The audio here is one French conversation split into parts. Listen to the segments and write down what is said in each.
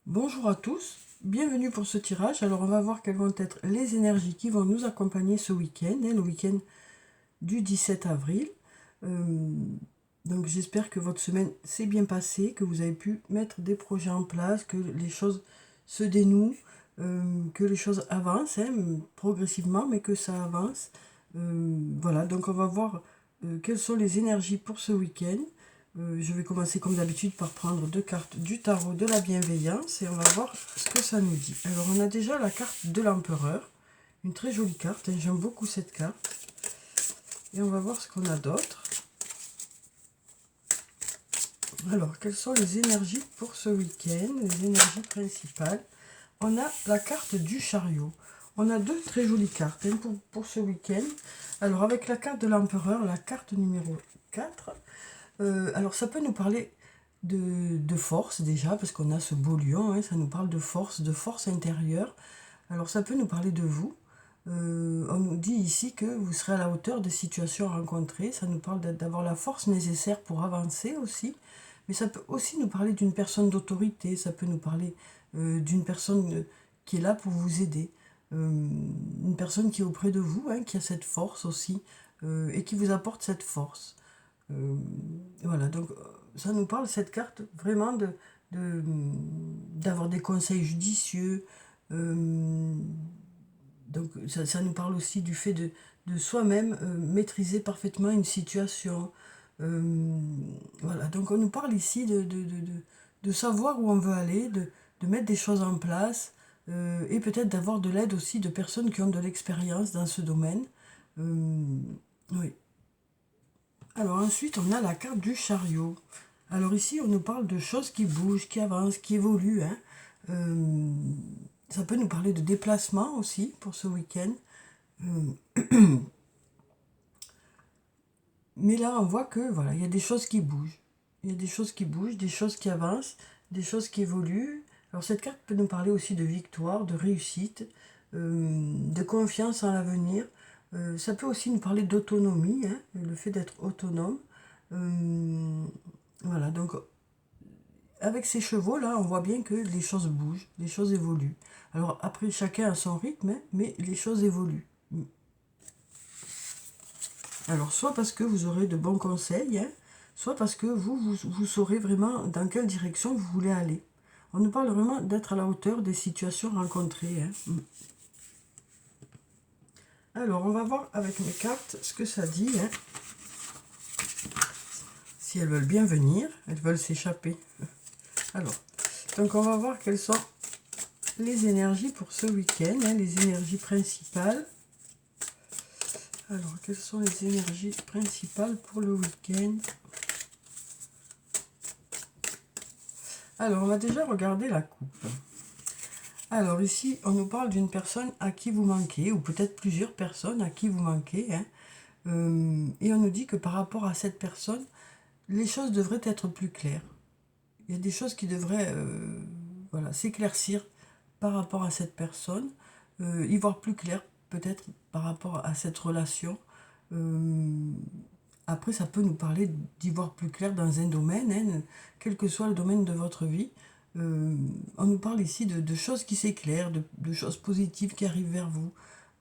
Bonjour à tous, bienvenue pour ce tirage. Alors on va voir quelles vont être les énergies qui vont nous accompagner ce week-end, le week-end du 17 avril. Donc j'espère que votre semaine s'est bien passée, que vous avez pu mettre des projets en place, que les choses se dénouent, que les choses avancent progressivement, mais que ça avance. Voilà, donc on va voir quelles sont les énergies pour ce week-end. Je vais commencer comme d'habitude par prendre deux cartes du tarot de la bienveillance et on va voir ce que ça nous dit. Alors on a déjà la carte de l'empereur, une très jolie carte, j'aime beaucoup cette carte. Et on va voir ce qu'on a d'autre. Alors, quelles sont les énergies pour ce week-end, les énergies principales? On a la carte du chariot. On a deux très jolies cartes pour ce week-end. Alors, avec la carte de l'empereur, la carte numéro 4, alors ça peut nous parler de force déjà, parce qu'on a ce beau lion, ça nous parle de force intérieure. Alors ça peut nous parler de vous. On nous dit ici que vous serez à la hauteur des situations rencontrées. Ça nous parle d'avoir la force nécessaire pour avancer aussi. Mais ça peut aussi nous parler d'une personne d'autorité. Ça peut nous parler d'une personne qui est là pour vous aider. Une personne qui est auprès de vous, qui a cette force aussi, et qui vous apporte cette force. Voilà, donc ça nous parle, cette carte, vraiment d'avoir des conseils judicieux. Donc ça nous parle aussi du fait de soi-même maîtriser parfaitement une situation. Voilà, donc on nous parle ici de savoir où on veut aller, de mettre des choses en place, et peut-être d'avoir de l'aide aussi de personnes qui ont de l'expérience dans ce domaine. Oui. Alors ensuite, on a la carte du chariot. Alors ici, on nous parle de choses qui bougent, qui avancent, qui évoluent. Ça peut nous parler de déplacement aussi pour ce week-end. Mais là, on voit que voilà, il y a des choses qui bougent. Il y a des choses qui bougent, des choses qui avancent, des choses qui évoluent. Alors cette carte peut nous parler aussi de victoire, de réussite, de confiance en l'avenir. Ça peut aussi nous parler d'autonomie, le fait d'être autonome. Voilà, donc avec ces chevaux là, on voit bien que les choses bougent, les choses évoluent. Alors après, chacun a son rythme, mais les choses évoluent. Alors soit parce que vous aurez de bons conseils, soit parce que vous saurez vraiment dans quelle direction vous voulez aller. On nous parle vraiment d'être à la hauteur des situations rencontrées. Alors on va voir avec mes cartes ce que ça dit. Si elles veulent bien venir, elles veulent s'échapper. Alors, donc on va voir quelles sont les énergies pour ce week-end, les énergies principales. Alors, quelles sont les énergies principales pour le week-end? Alors, on va déjà regarder la coupe. Alors ici, on nous parle d'une personne à qui vous manquez, ou peut-être plusieurs personnes à qui vous manquez. Et on nous dit que par rapport à cette personne, les choses devraient être plus claires. Il y a des choses qui devraient voilà, s'éclaircir par rapport à cette personne, y voir plus clair peut-être par rapport à cette relation. Après, ça peut nous parler d'y voir plus clair dans un domaine, quel que soit le domaine de votre vie. On nous parle ici de choses qui s'éclairent, de choses positives qui arrivent vers vous,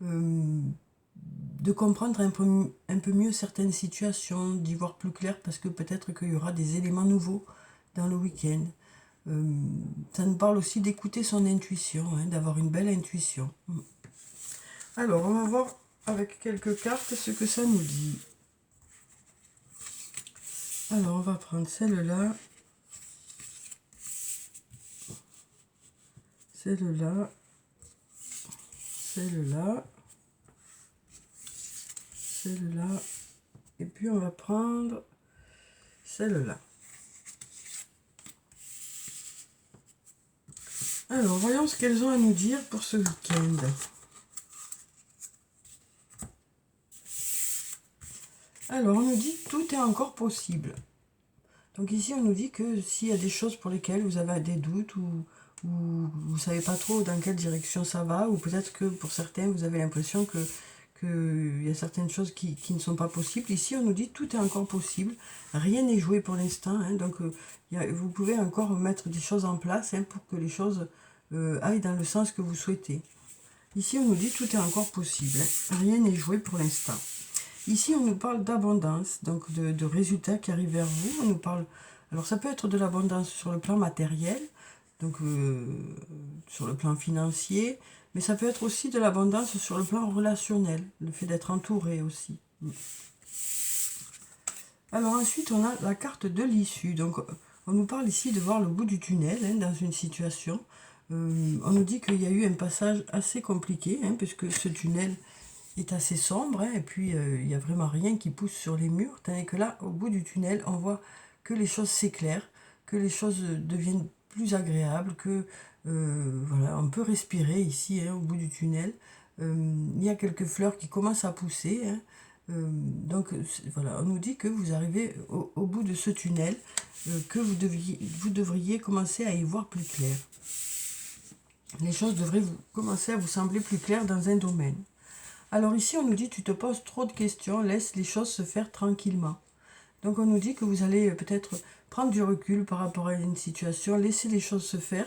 de comprendre un peu mieux certaines situations, d'y voir plus clair parce que peut-être qu'il y aura des éléments nouveaux dans le week-end. Ça nous parle aussi d'écouter son intuition, d'avoir une belle intuition. Alors, on va voir avec quelques cartes ce que ça nous dit. Alors, on va prendre celle-là, celle-là, celle-là, celle-là, et puis on va prendre celle-là. Alors, voyons ce qu'elles ont à nous dire pour ce week-end. Alors, on nous dit tout est encore possible. Donc ici, on nous dit que s'il y a des choses pour lesquelles vous avez des doutes ou vous ne savez pas trop dans quelle direction ça va, ou peut-être que pour certains, vous avez l'impression que qu'il y a certaines choses qui ne sont pas possibles. Ici, on nous dit tout est encore possible, rien n'est joué pour l'instant, hein, donc vous pouvez encore mettre des choses en place, hein, pour que les choses aillent dans le sens que vous souhaitez. Ici, on nous dit tout est encore possible, hein, rien n'est joué pour l'instant. Ici, on nous parle d'abondance, donc de résultats qui arrivent vers vous. On nous parle, alors ça peut être de l'abondance sur le plan matériel, donc sur le plan financier, mais ça peut être aussi de l'abondance sur le plan relationnel, le fait d'être entouré aussi. Alors ensuite, on a la carte de l'issue. Donc, on nous parle ici de voir le bout du tunnel, hein, dans une situation. On nous dit qu'il y a eu un passage assez compliqué, hein, puisque ce tunnel est assez sombre, hein, et puis il n'y a vraiment rien qui pousse sur les murs, tandis que là, au bout du tunnel, on voit que les choses s'éclairent, que les choses deviennent plus agréables, que voilà, on peut respirer ici, hein, au bout du tunnel. Il y a quelques fleurs qui commencent à pousser, hein. Donc voilà, on nous dit que vous arrivez au bout de ce tunnel, que vous devriez commencer à y voir plus clair. Les choses devraient commencer à vous sembler plus claires dans un domaine. Alors ici, on nous dit, tu te poses trop de questions, laisse les choses se faire tranquillement. Donc on nous dit que vous allez peut-être prendre du recul par rapport à une situation, laisser les choses se faire,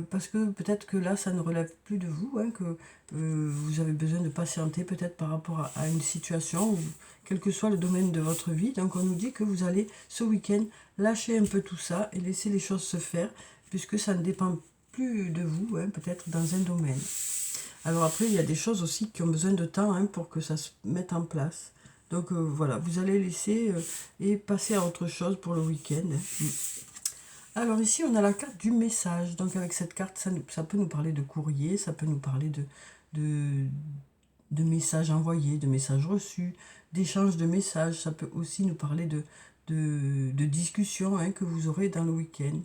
parce que peut-être que là, ça ne relève plus de vous, hein, que vous avez besoin de patienter peut-être par rapport à une situation, ou quel que soit le domaine de votre vie. Donc on nous dit que vous allez, ce week-end, lâcher un peu tout ça et laisser les choses se faire, puisque ça ne dépend plus de vous, hein, peut-être dans un domaine. Alors après, il y a des choses aussi qui ont besoin de temps, hein, pour que ça se mette en place. Donc voilà, vous allez laisser et passer à autre chose pour le week-end. Alors ici, on a la carte du message. Donc avec cette carte, ça peut nous parler de courrier, ça peut nous parler de messages envoyés, de messages reçus, d'échanges de messages. Ça peut aussi nous parler de discussions, hein, que vous aurez dans le week-end.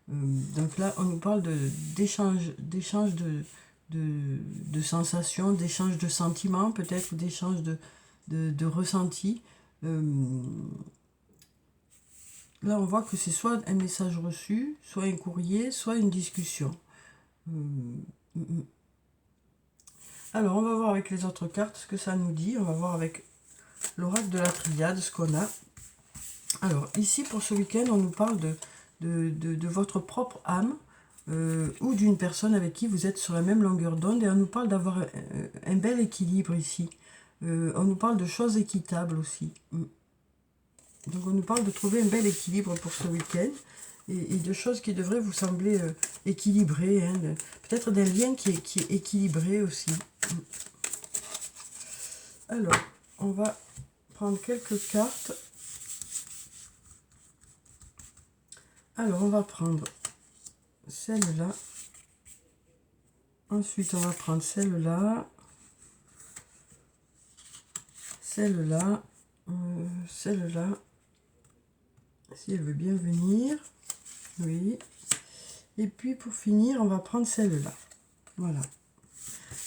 Donc là, on nous parle d'échanges de sensations, d'échanges de sentiments, peut-être d'échanges de ressentis. Là, on voit que c'est soit un message reçu, soit un courrier, soit une discussion. Alors, on va voir avec les autres cartes ce que ça nous dit. On va voir avec l'oracle de la triade ce qu'on a. Alors, ici, pour ce week-end, on nous parle de votre propre âme, ou d'une personne avec qui vous êtes sur la même longueur d'onde, et on nous parle d'avoir un bel équilibre ici. On nous parle de choses équitables aussi. Donc on nous parle de trouver un bel équilibre pour ce week-end, et de choses qui devraient vous sembler équilibrées, hein, peut-être d'un lien qui est équilibré aussi. Alors, on va prendre quelques cartes. Alors, on va prendre celle-là. Ensuite, on va prendre celle-là. Celle-là. Celle-là. Si elle veut bien venir. Oui. Et puis, pour finir, on va prendre celle-là. Voilà.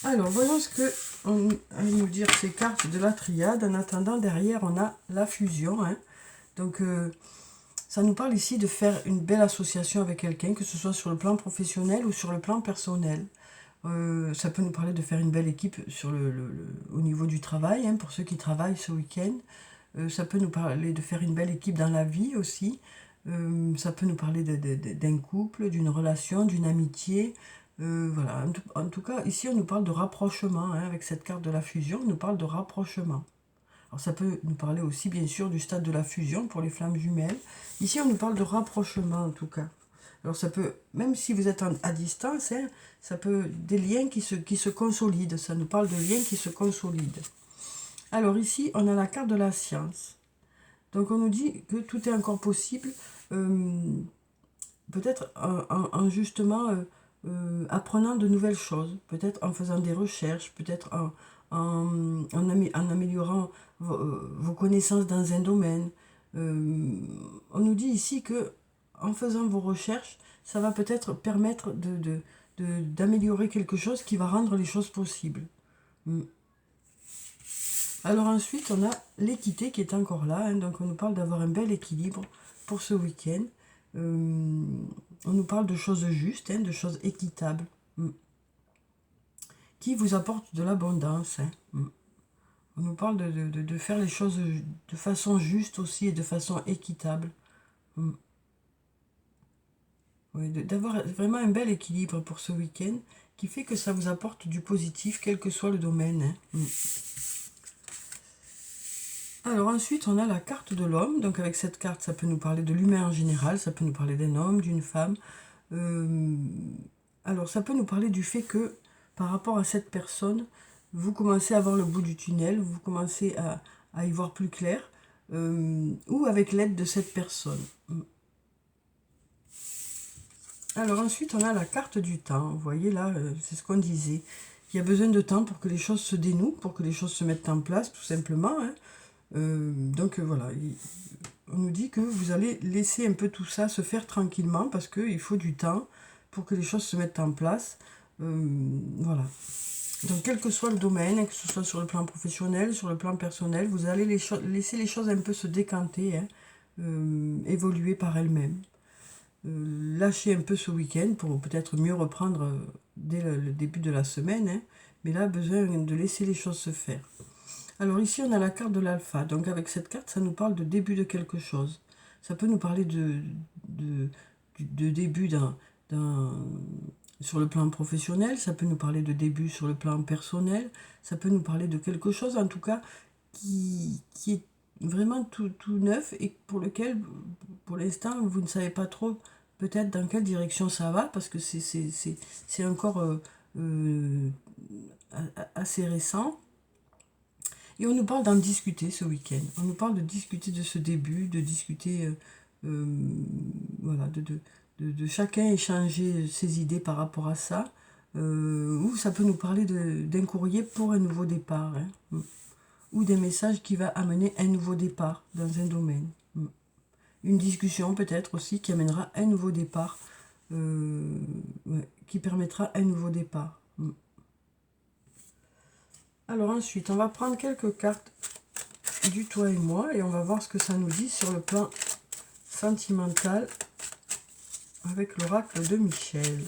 Alors, voyons ce que on va nous dire ces cartes de la triade. En attendant, derrière, on a la fusion, hein. Donc, ça nous parle ici de faire une belle association avec quelqu'un, que ce soit sur le plan professionnel ou sur le plan personnel. Ça peut nous parler de faire une belle équipe au niveau du travail, hein, pour ceux qui travaillent ce week-end. Ça peut nous parler de faire une belle équipe dans la vie aussi. Ça peut nous parler d'un couple, d'une relation, d'une amitié. Voilà. En tout cas, ici, on nous parle de rapprochement, hein, avec cette carte de la fusion, on nous parle de rapprochement. Alors, ça peut nous parler aussi, bien sûr, du stade de la fusion pour les flammes jumelles. Ici, on nous parle de rapprochement, en tout cas. Alors, ça peut, même si vous êtes à distance, hein, ça peut des liens qui se consolident. Ça nous parle de liens qui se consolident. Alors, ici, on a la carte de la science. Donc, on nous dit que tout est encore possible, peut-être en justement apprenant de nouvelles choses, peut-être en faisant des recherches, peut-être en améliorant vos connaissances dans un domaine. On nous dit ici que en faisant vos recherches, ça va peut-être permettre d'améliorer quelque chose qui va rendre les choses possibles. Alors ensuite, on a l'équité qui est encore là, hein, donc on nous parle d'avoir un bel équilibre pour ce week-end. On nous parle de choses justes, hein, de choses équitables, qui vous apportent de l'abondance. Hein. On nous parle de faire les choses de façon juste aussi et de façon équitable. Oui, d'avoir vraiment un bel équilibre pour ce week-end qui fait que ça vous apporte du positif, quel que soit le domaine. Hein. Alors ensuite, on a la carte de l'homme. Donc avec cette carte, ça peut nous parler de l'humain en général, ça peut nous parler d'un homme, d'une femme. Alors ça peut nous parler du fait que par rapport à cette personne, vous commencez à voir le bout du tunnel, vous commencez à y voir plus clair, ou avec l'aide de cette personne. Alors ensuite, on a la carte du temps. Vous voyez là, c'est ce qu'on disait. Il y a besoin de temps pour que les choses se dénouent, pour que les choses se mettent en place, tout simplement. Hein. Donc voilà, on nous dit que vous allez laisser un peu tout ça se faire tranquillement parce qu'il faut du temps pour que les choses se mettent en place. Voilà. Donc quel que soit le domaine, que ce soit sur le plan professionnel, sur le plan personnel, vous allez laisser les choses un peu se décanter, hein, évoluer par elles-mêmes. Lâcher un peu ce week-end pour peut-être mieux reprendre dès le début de la semaine, hein, mais là, besoin de laisser les choses se faire. Alors ici, on a la carte de l'alpha. Donc avec cette carte, ça nous parle de début de quelque chose. Ça peut nous parler de début sur le plan professionnel, ça peut nous parler de début sur le plan personnel, ça peut nous parler de quelque chose, en tout cas, qui est vraiment tout neuf et pour lequel, pour l'instant, vous ne savez pas trop peut-être dans quelle direction ça va, parce que c'est encore assez récent. Et on nous parle d'en discuter ce week-end. On nous parle de discuter de ce début, de discuter, voilà, de chacun échanger ses idées par rapport à ça. Ou ça peut nous parler d'un courrier pour un nouveau départ. Hein. Ou des messages qui va amener un nouveau départ dans un domaine. Une discussion peut-être aussi qui amènera un nouveau départ. Ouais, qui permettra un nouveau départ. Alors ensuite, on va prendre quelques cartes du toi et moi et on va voir ce que ça nous dit sur le plan sentimental avec l'oracle de Michel.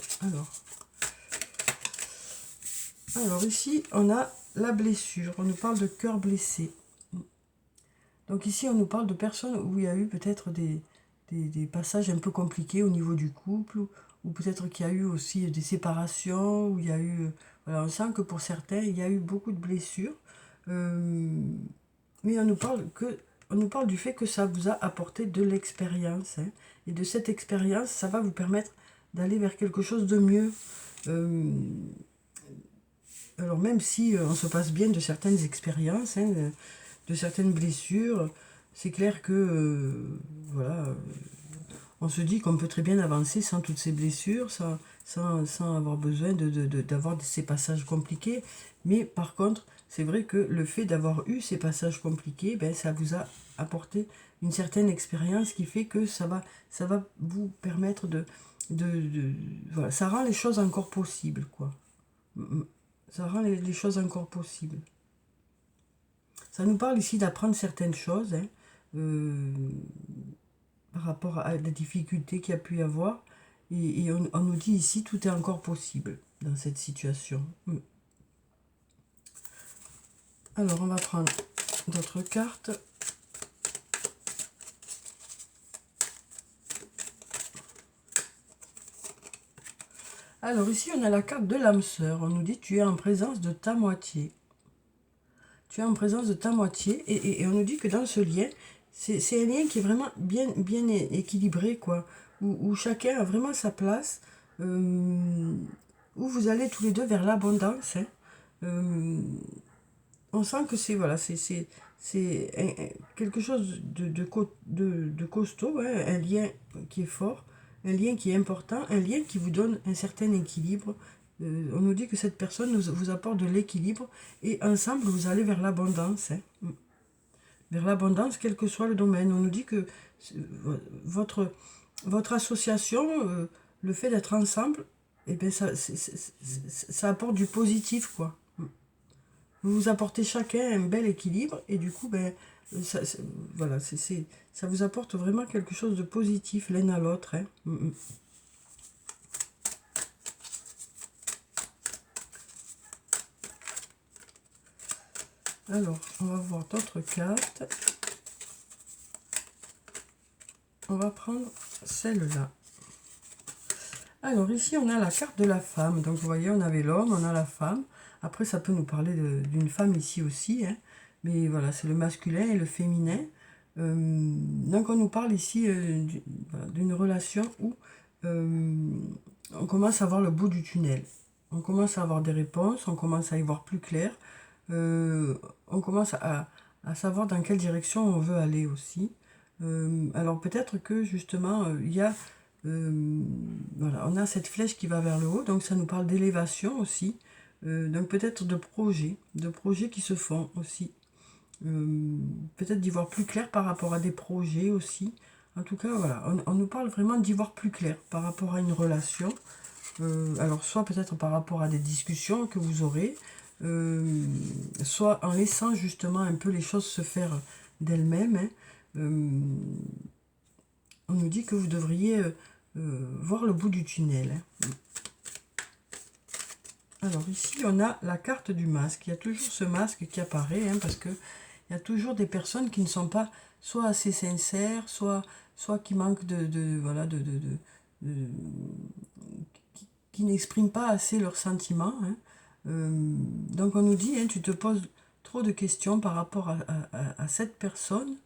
Alors ici, on a la blessure. On nous parle de cœur blessé. Donc ici, on nous parle de personnes où il y a eu peut-être des passages un peu compliqués au niveau du couple, ou peut-être qu'il y a eu aussi des séparations, où il y a eu... Voilà, on sent que pour certains, il y a eu beaucoup de blessures. Mais on nous parle du fait que ça vous a apporté de l'expérience. Hein, et de cette expérience, ça va vous permettre d'aller vers quelque chose de mieux. Alors même si on se passe bien de certaines expériences, hein, de certaines blessures, c'est clair que voilà, on se dit qu'on peut très bien avancer sans toutes ces blessures, sans avoir besoin d'avoir ces passages compliqués. Mais par contre, c'est vrai que le fait d'avoir eu ces passages compliqués, ben, ça vous a apporté une certaine expérience qui fait que ça va vous permettre voilà, ça rend les choses encore possibles, quoi. Ça rend les choses encore possibles. Ça nous parle ici d'apprendre certaines choses, hein, par rapport à la difficulté qu'il y a pu y avoir. Et on nous dit ici, tout est encore possible dans cette situation. Alors, on va prendre d'autres cartes. Alors ici, on a la carte de l'âme sœur. On nous dit, tu es en présence de ta moitié. Tu es en présence de ta moitié. Et on nous dit que dans ce lien, c'est un lien qui est vraiment bien équilibré, quoi. Où chacun a vraiment sa place. Où vous allez tous les deux vers l'abondance. Hein. On sent que c'est voilà, c'est quelque chose de costaud, hein, un lien qui est fort, un lien qui est important, un lien qui vous donne un certain équilibre. On nous dit que cette personne vous apporte de l'équilibre et ensemble vous allez vers l'abondance. Hein. Vers l'abondance, quel que soit le domaine. On nous dit que votre association, le fait d'être ensemble, eh bien ça apporte du positif, quoi. Vous vous apportez chacun un bel équilibre et du coup, ben, voilà, ça vous apporte vraiment quelque chose de positif l'un à l'autre. Hein. Alors, on va voir d'autres cartes. On va prendre celle-là. Alors, ici, on a la carte de la femme. Donc, vous voyez, on avait l'homme, on a la femme. Après, ça peut nous parler d'une femme ici aussi, hein. Mais voilà, c'est le masculin et le féminin. Donc, on nous parle ici d'une relation où on commence à voir le bout du tunnel. On commence à avoir des réponses, on commence à y voir plus clair. On commence à savoir dans quelle direction on veut aller aussi. Alors peut-être que justement, il y a, voilà, on a cette flèche qui va vers le haut, donc ça nous parle d'élévation aussi. Donc peut-être de projets qui se font aussi. Peut-être d'y voir plus clair par rapport à des projets aussi. En tout cas, voilà, on nous parle vraiment d'y voir plus clair par rapport à une relation. Alors, soit peut-être par rapport à des discussions que vous aurez, soit en laissant justement un peu les choses se faire d'elles-mêmes, hein. On nous dit que vous devriez voir le bout du tunnel, hein. Alors ici, on a la carte du masque. Il y a toujours ce masque qui apparaît, hein, parce que il y a toujours des personnes qui ne sont pas soit assez sincères, soit qui manquent voilà, qui n'expriment pas assez leurs sentiments, hein. Donc on nous dit, hein, tu te poses trop de questions par rapport à cette personne.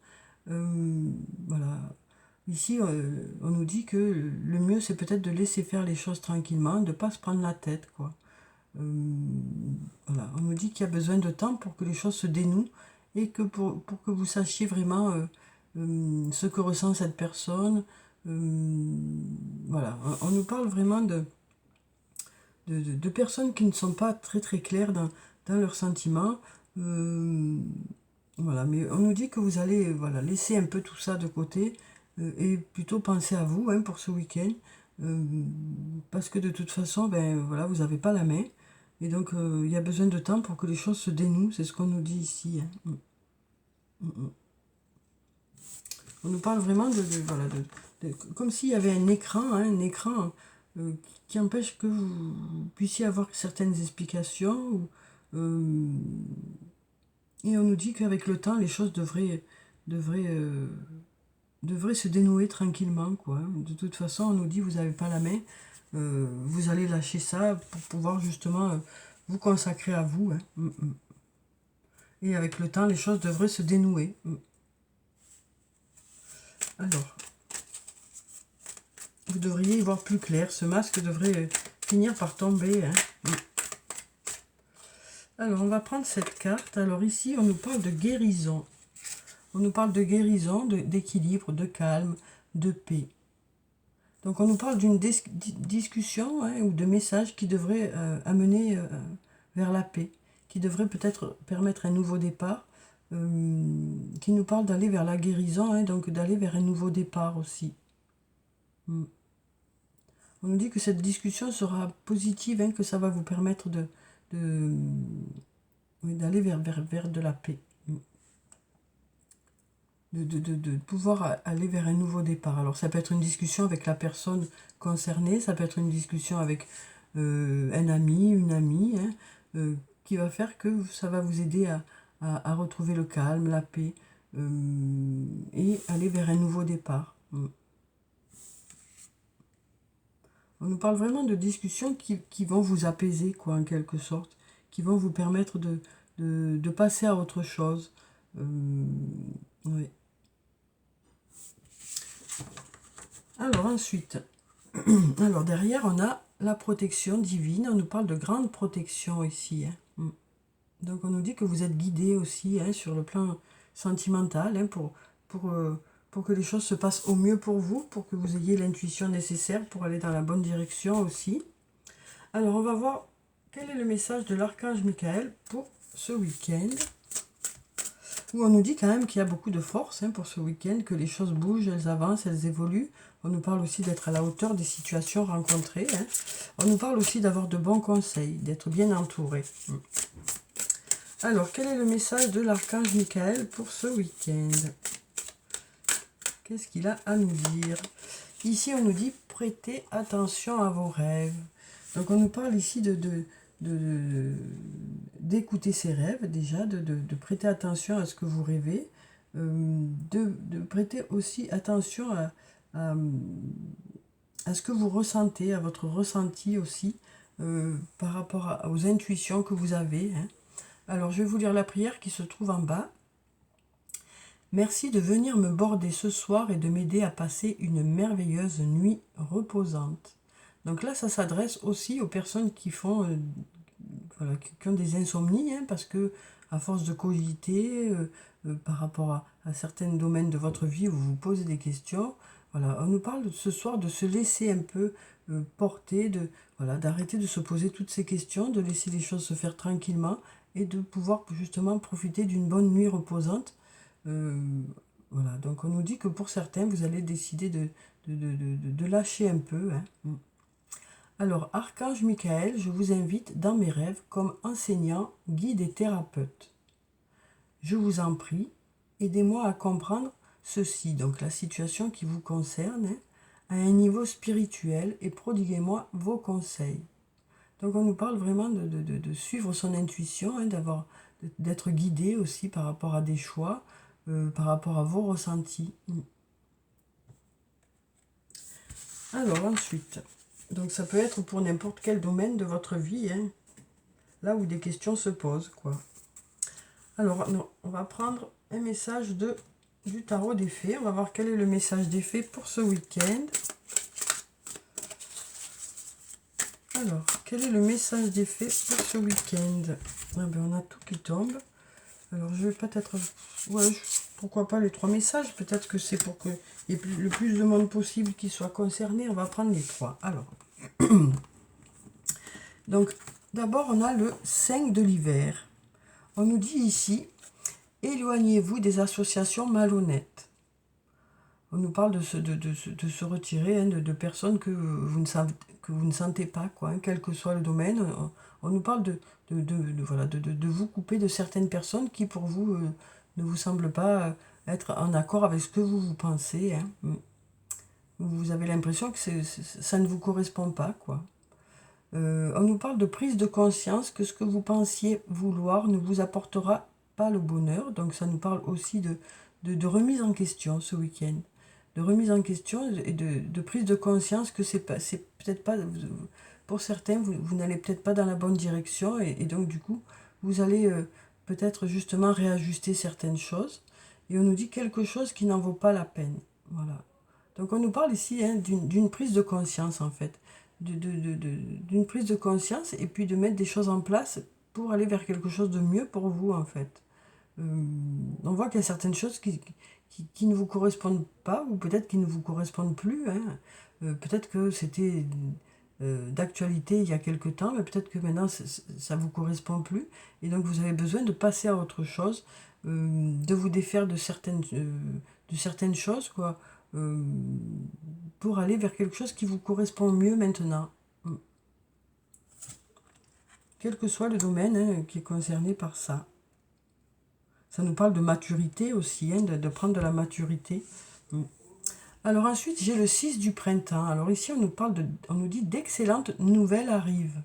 Voilà. Ici, on nous dit que le mieux, c'est peut-être de laisser faire les choses tranquillement, de ne pas se prendre la tête, quoi. Voilà. On nous dit qu'il y a besoin de temps pour que les choses se dénouent et que pour que vous sachiez vraiment ce que ressent cette personne. Voilà. On nous parle vraiment de personnes qui ne sont pas très très claires dans leurs sentiments. Voilà, mais on nous dit que vous allez voilà, laisser un peu tout ça de côté et plutôt penser à vous, hein, pour ce week-end. Parce que de toute façon, ben, voilà, vous n'avez pas la main. Et donc, il y a besoin de temps pour que les choses se dénouent. C'est ce qu'on nous dit ici, hein. On nous parle vraiment voilà, comme s'il y avait un écran, hein, un écran qui empêche que vous puissiez avoir certaines explications. Et on nous dit qu'avec le temps, les choses devraient se dénouer tranquillement, quoi. De toute façon, on nous dit, vous n'avez pas la main, vous allez lâcher ça pour pouvoir justement vous consacrer à vous, hein. Et avec le temps, les choses devraient se dénouer. Alors, vous devriez y voir plus clair. Ce masque devrait finir par tomber, hein. Alors, on va prendre cette carte. Alors ici, on nous parle de guérison. On nous parle de guérison, d'équilibre, de calme, de paix. Donc, on nous parle d'une discussion, hein, ou de message qui devrait amener vers la paix, qui devrait peut-être permettre un nouveau départ, qui nous parle d'aller vers la guérison, hein, donc d'aller vers un nouveau départ aussi. On nous dit que cette discussion sera positive, hein, que ça va vous permettre d'aller vers de la paix. De pouvoir aller vers un nouveau départ. Alors ça peut être une discussion avec la personne concernée, ça peut être une discussion avec un ami, une amie, hein, qui va faire que ça va vous aider à retrouver le calme, la paix, et aller vers un nouveau départ. On nous parle vraiment de discussions qui vont vous apaiser, quoi, en quelque sorte, qui vont vous permettre de passer à autre chose. Oui. Alors ensuite, alors derrière on a la protection divine. On nous parle de grande protection ici, hein. Donc on nous dit que vous êtes guidé aussi, hein, sur le plan sentimental, hein, pour que les choses se passent au mieux pour vous, pour que vous ayez l'intuition nécessaire pour aller dans la bonne direction aussi. Alors on va voir quel est le message de l'archange Michael pour ce week-end, où on nous dit quand même qu'il y a beaucoup de force, hein, pour ce week-end, que les choses bougent, elles avancent, elles évoluent. On nous parle aussi d'être à la hauteur des situations rencontrées, hein. On nous parle aussi d'avoir de bons conseils, d'être bien entouré. Alors, quel est le message de l'archange Michael pour ce week-end? Qu'est-ce qu'il a à nous dire? Ici, on nous dit prêtez attention à vos rêves. Donc, on nous parle ici d'écouter ses rêves déjà, de prêter attention à ce que vous rêvez, de prêter aussi attention à, à ce que vous ressentez, à votre ressenti aussi, par rapport aux intuitions que vous avez. Hein. Alors je vais vous lire la prière qui se trouve en bas. Merci de venir me border ce soir et de m'aider à passer une merveilleuse nuit reposante. Donc là, ça s'adresse aussi aux personnes qui font, voilà, qui ont des insomnies, hein, parce que à force de cogiter par rapport à certains domaines de votre vie où vous vous posez des questions, voilà, on nous parle ce soir de se laisser un peu porter, voilà, d'arrêter de se poser toutes ces questions, de laisser les choses se faire tranquillement et de pouvoir justement profiter d'une bonne nuit reposante. Voilà, donc on nous dit que pour certains, vous allez décider de lâcher un peu. Hein. Alors, Archange Michael, je vous invite dans mes rêves comme enseignant, guide et thérapeute. Je vous en prie, aidez-moi à comprendre ceci, donc la situation qui vous concerne, hein, à un niveau spirituel et prodiguez-moi vos conseils. Donc on nous parle vraiment de suivre son intuition, hein, d'être guidé aussi par rapport à des choix, par rapport à vos ressentis. Alors ensuite, donc ça peut être pour n'importe quel domaine de votre vie, hein, là où des questions se posent, quoi. Alors non, on va prendre un message du tarot des fées. On va voir quel est le message des fées pour ce week-end. Alors, quel est le message des fées pour ce week-end? Ah ben, on a tout qui tombe. Alors, je vais peut-être... Ouais, pourquoi pas les 3 messages? Peut-être que c'est pour qu'il y ait le plus de monde possible qui soit concerné. On va prendre les 3. Alors, donc, d'abord, on a le 5 de l'hiver. On nous dit ici, éloignez-vous des associations malhonnêtes. On nous parle de se retirer, hein, de personnes que vous ne sentez pas, quoi, hein, quel que soit le domaine. On nous parle voilà, de vous couper de certaines personnes qui, pour vous, ne vous semblent pas être en accord avec ce que vous pensez. Hein. Vous avez l'impression que ça ne vous correspond pas, quoi. On nous parle de prise de conscience que ce que vous pensiez vouloir ne vous apportera pas le bonheur. Donc ça nous parle aussi de remise en question ce week-end. De remise en question et de prise de conscience que c'est peut-être pas... Pour certains, vous n'allez peut-être pas dans la bonne direction et donc du coup, vous allez peut-être justement réajuster certaines choses. Et on nous dit quelque chose qui n'en vaut pas la peine. Voilà. Donc on nous parle ici, hein, d'une prise de conscience en fait. D'une prise de conscience et puis de mettre des choses en place pour aller vers quelque chose de mieux pour vous en fait. On voit qu'il y a certaines choses qui ne vous correspondent pas ou peut-être qui ne vous correspondent plus. Hein. Peut-être que c'était d'actualité il y a quelque temps, mais peut-être que maintenant ça ne vous correspond plus et donc vous avez besoin de passer à autre chose, de vous défaire de certaines choses, quoi, pour aller vers quelque chose qui vous correspond mieux maintenant. Quel que soit le domaine, hein, qui est concerné par ça. Ça nous parle de maturité aussi, hein, de prendre de la maturité. Alors ensuite, j'ai le 6 du printemps. Alors ici, on nous dit d'excellentes nouvelles arrivent.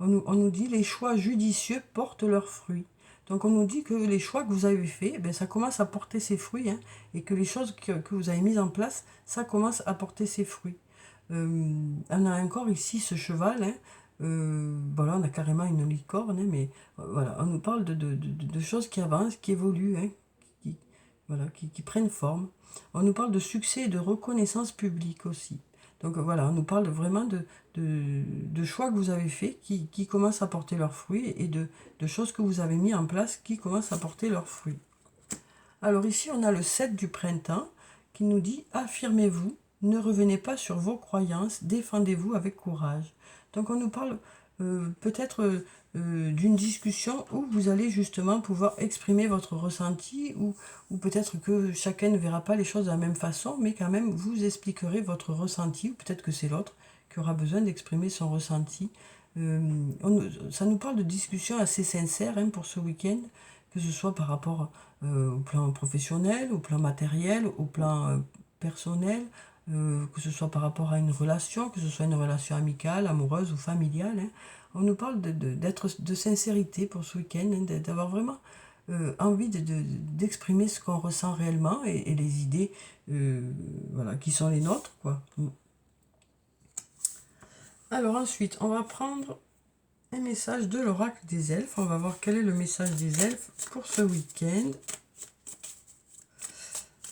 On nous dit les choix judicieux portent leurs fruits. Donc on nous dit que les choix que vous avez faits, ben, ça commence à porter ses fruits, hein, et que les choses que vous avez mises en place, ça commence à porter ses fruits. On a encore ici ce cheval, hein, voilà, on a carrément une licorne, hein, mais voilà, on nous parle de choses qui avancent, qui évoluent, hein, voilà, qui prennent forme. On nous parle de succès et de reconnaissance publique aussi. Donc voilà, on nous parle vraiment de choix que vous avez faits qui commencent à porter leurs fruits et de choses que vous avez mis en place qui commencent à porter leurs fruits. Alors ici, on a le 7 du printemps qui nous dit « Affirmez-vous, ne revenez pas sur vos croyances, défendez-vous avec courage ». Donc on nous parle peut-être d'une discussion où vous allez justement pouvoir exprimer votre ressenti ou peut-être que chacun ne verra pas les choses de la même façon, mais quand même vous expliquerez votre ressenti, ou peut-être que c'est l'autre qui aura besoin d'exprimer son ressenti. Ça nous parle de discussions assez sincères, hein, pour ce week-end, que ce soit par rapport au plan professionnel, au plan matériel, au plan personnel, que ce soit par rapport à une relation, que ce soit une relation amicale, amoureuse ou familiale. Hein. On nous parle de sincérité pour ce week-end, hein, d'avoir vraiment envie d'exprimer ce qu'on ressent réellement et les idées voilà, qui sont les nôtres, quoi. Alors ensuite, on va prendre un message de l'oracle des elfes. On va voir quel est le message des elfes pour ce week-end.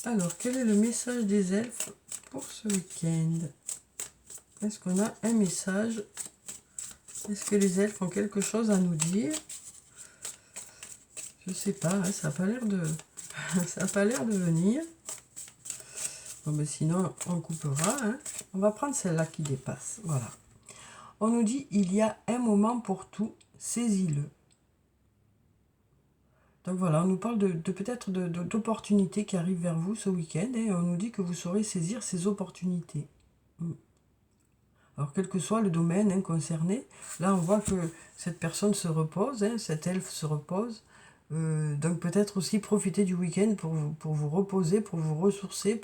Alors, quel est le message des elfes pour ce week-end? Est-ce qu'on a un message? Est-ce que les elfes ont quelque chose à nous dire? Je sais pas, hein, ça n'a pas l'air de... ça n'a pas l'air de venir. Bon, mais sinon, on coupera. Hein. On va prendre celle-là qui dépasse. Voilà. On nous dit, il y a un moment pour tout, saisis-le. Donc voilà, on nous parle de peut-être d'opportunités qui arrivent vers vous ce week-end. Et on nous dit que vous saurez saisir ces opportunités. Alors, quel que soit le domaine hein, concerné, là, on voit que cette personne se repose, hein, cet elfe se repose. Donc, peut-être aussi profiter du week-end pour vous reposer, pour vous ressourcer,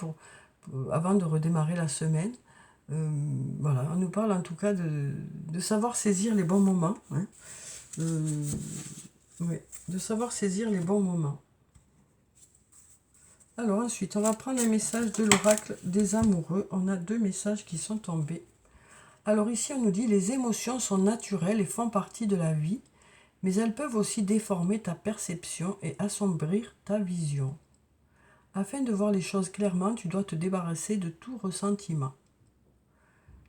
avant de redémarrer la semaine. Voilà, on nous parle en tout cas de savoir saisir les bons moments. Hein. Oui, de savoir saisir les bons moments. Alors, ensuite, on va prendre un message de l'oracle des amoureux. On a 2 messages qui sont tombés. Alors ici, on nous dit, les émotions sont naturelles et font partie de la vie, mais elles peuvent aussi déformer ta perception et assombrir ta vision. Afin de voir les choses clairement, tu dois te débarrasser de tout ressentiment.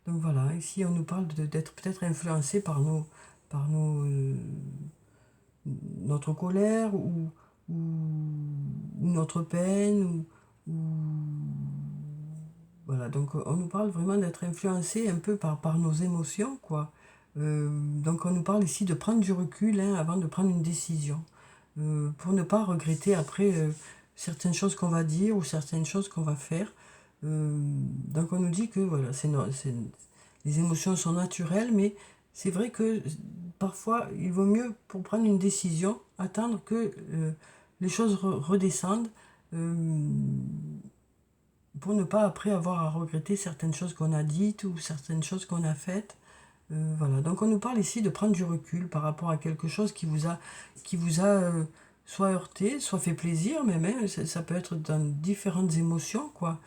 Donc voilà, ici, on nous parle d'être peut-être influencé par notre colère ou notre peine voilà, donc on nous parle vraiment d'être influencé un peu par nos émotions, quoi. Donc on nous parle ici de prendre du recul hein, avant de prendre une décision, pour ne pas regretter après certaines choses qu'on va dire ou certaines choses qu'on va faire. Donc on nous dit que voilà, les émotions sont naturelles, mais c'est vrai que parfois il vaut mieux pour prendre une décision attendre que les choses redescendent. Pour ne pas après avoir à regretter certaines choses qu'on a dites ou certaines choses qu'on a faites. Voilà, donc on nous parle ici de prendre du recul par rapport à quelque chose qui vous a soit heurté, soit fait plaisir, mais même ça peut être dans différentes émotions, quoi.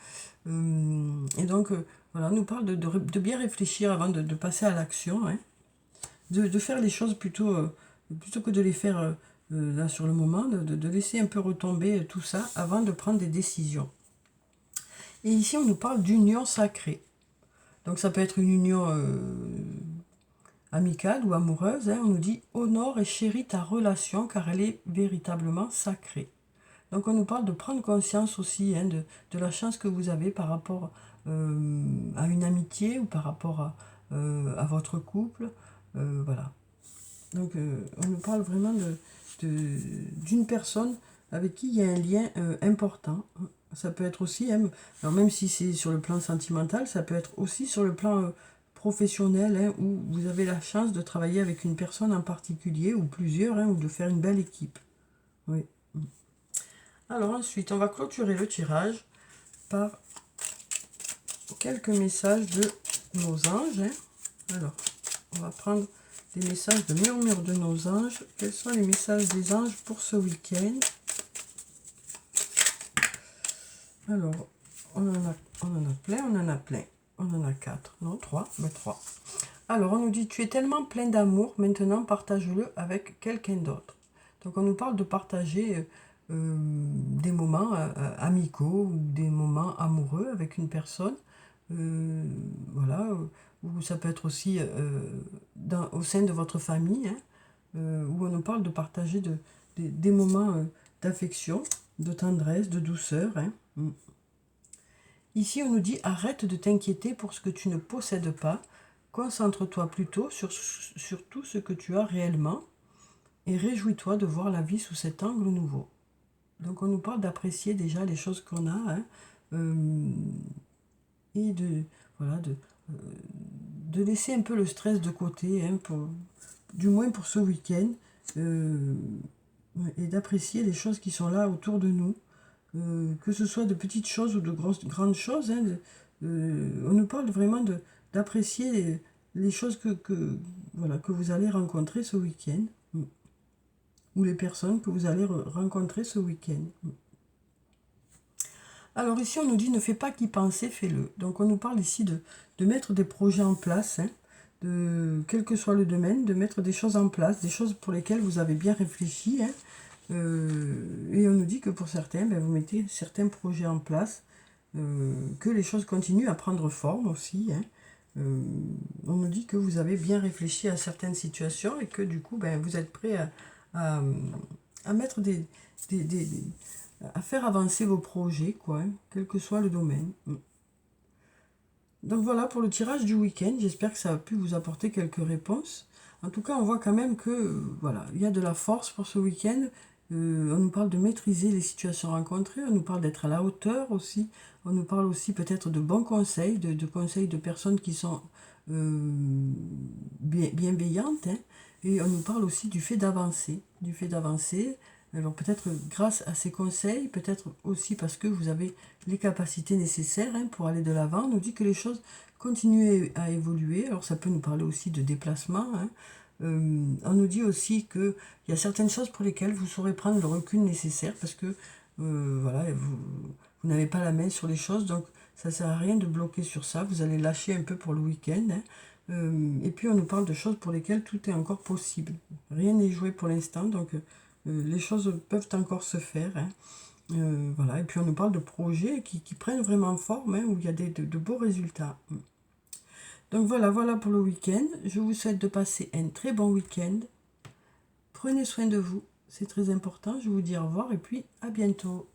Et donc, voilà, on nous parle de bien réfléchir avant de passer à l'action, hein. De faire les choses plutôt que de les faire là sur le moment, de laisser un peu retomber tout ça avant de prendre des décisions. Et ici, on nous parle d'union sacrée. Donc, ça peut être une union amicale ou amoureuse. Hein. On nous dit « honore et chéris ta relation car elle est véritablement sacrée ». Donc, on nous parle de prendre conscience aussi hein, de la chance que vous avez par rapport à une amitié ou par rapport à votre couple. Voilà. Donc, on nous parle vraiment d'une personne avec qui il y a un lien important. Ça peut être aussi, hein, alors même si c'est sur le plan sentimental, ça peut être aussi sur le plan professionnel, hein, où vous avez la chance de travailler avec une personne en particulier, ou plusieurs, hein, ou de faire une belle équipe. Oui. Alors ensuite, on va clôturer le tirage par quelques messages de nos anges. Hein. Alors, on va prendre des messages de murmure de nos anges. Quels sont les messages des anges pour ce week-end? Alors, on en a plein. On en a 4, non 3, mais 3. Alors, on nous dit, tu es tellement plein d'amour, maintenant partage-le avec quelqu'un d'autre. Donc, on nous parle de partager des moments amicaux ou des moments amoureux avec une personne. Voilà, ou ça peut être aussi au sein de votre famille, hein, où on nous parle de partager des moments d'affection, de tendresse, de douceur. Hein. Ici, on nous dit, arrête de t'inquiéter pour ce que tu ne possèdes pas, concentre-toi plutôt sur tout ce que tu as réellement et réjouis-toi de voir la vie sous cet angle nouveau. Donc, on nous parle d'apprécier déjà les choses qu'on a, hein, et de laisser un peu le stress de côté, hein, du moins pour ce week-end, et d'apprécier les choses qui sont là autour de nous, que ce soit de petites choses ou de grandes choses, hein, on nous parle vraiment d'apprécier les choses voilà, que vous allez rencontrer ce week-end, ou les personnes que vous allez rencontrer ce week-end. Alors ici, on nous dit, ne fais pas qu'y penser, fais-le. Donc on nous parle ici de mettre des projets en place, hein, quel que soit le domaine, de mettre des choses en place, des choses pour lesquelles vous avez bien réfléchi. Hein, et on nous dit que pour certains, ben, vous mettez certains projets en place, que les choses continuent à prendre forme aussi. Hein. On nous dit que vous avez bien réfléchi à certaines situations et que du coup, ben, vous êtes prêt à mettre à faire avancer vos projets, quoi, hein, quel que soit le domaine. Donc voilà pour le tirage du week-end. J'espère que ça a pu vous apporter quelques réponses. En tout cas, on voit quand même que voilà, il y a de la force pour ce week-end. On nous parle de maîtriser les situations rencontrées, on nous parle d'être à la hauteur aussi, on nous parle aussi peut-être de bons conseils, de conseils de personnes qui sont bienveillantes, hein, et on nous parle aussi du fait d'avancer, Alors peut-être grâce à ces conseils, peut-être aussi parce que vous avez les capacités nécessaires, hein, pour aller de l'avant. On nous dit que les choses continuent à évoluer. Alors ça peut nous parler aussi de déplacement, hein. On nous dit aussi qu'il y a certaines choses pour lesquelles vous saurez prendre le recul nécessaire parce que voilà, vous n'avez pas la main sur les choses, donc ça ne sert à rien de bloquer sur ça. Vous allez lâcher un peu pour le week-end, hein. Et puis on nous parle de choses pour lesquelles tout est encore possible. Rien n'est joué pour l'instant, donc les choses peuvent encore se faire, hein. Voilà. Et puis on nous parle de projets qui prennent vraiment forme, hein, où il y a de beaux résultats. Donc voilà pour le week-end. Je vous souhaite de passer un très bon week-end. Prenez soin de vous, c'est très important. Je vous dis au revoir et puis à bientôt.